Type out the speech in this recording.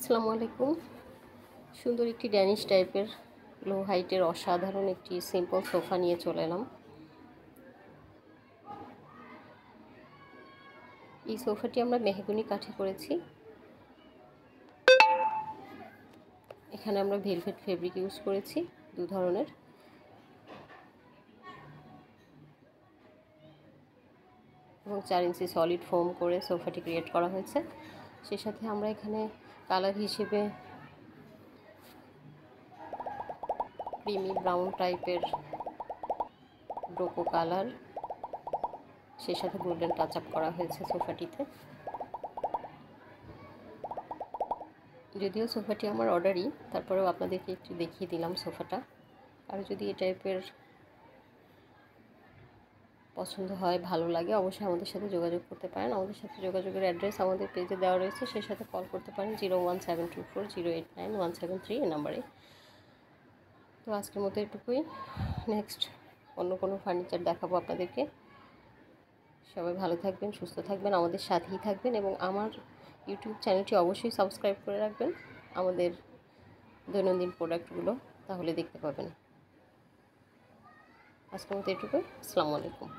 আসসালামু আলাইকুম। সুন্দর একটি ড্যানিশ টাইপের লো হাইটের অসাধারণ একটি সিম্পল সোফা নিয়ে চলে এলাম। এই সোফাটি আমরা মেহগনি কাঠে করেছি। এখানে আমরা ভেলভেট ফেব্রিক ইউজ করেছি দু ধরনের, এবং 4 ইঞ্চি সলিড ফোম করে সোফাটি ক্রিয়েট করা হয়েছে। সেই সাথে আমরা এখানে কালার হিসেবে ক্রিমি ব্রাউন টাইপের ব্রোকো কালার, সেই সাথে গোল্ডেন টাচ আপ করা হয়েছে সোফাটিতে। যদিও সোফাটি আমার অর্ডারই, তারপরেও আপনাদেরকে একটু দেখিয়ে দিলাম সোফাটা। আর যদি এই টাইপের পছন্দ হয়, ভালো লাগে, অবশ্যই আমাদের সাথে যোগাযোগ করতে পারেন। আমাদের সাথে যোগাযোগের অ্যাড্রেস আমাদের পেজে দেওয়া রয়েছে, সেই সাথে কল করতে পারেন 01724089173 এই নাম্বারে। তো আজকের মতো এটুকুই। নেক্সট অন্য কোনো ফার্নিচার দেখাবো আপনাদেরকে। সবাই ভালো থাকবেন, সুস্থ থাকবেন, আমাদের সাথেই থাকবেন, এবং আমার ইউটিউব চ্যানেলটি অবশ্যই সাবস্ক্রাইব করে রাখবেন আমাদের দৈনন্দিন প্রোডাক্টগুলো, তাহলে দেখতে পাবেন। আজকের মতো এটুকুই। আসসালামু আলাইকুম।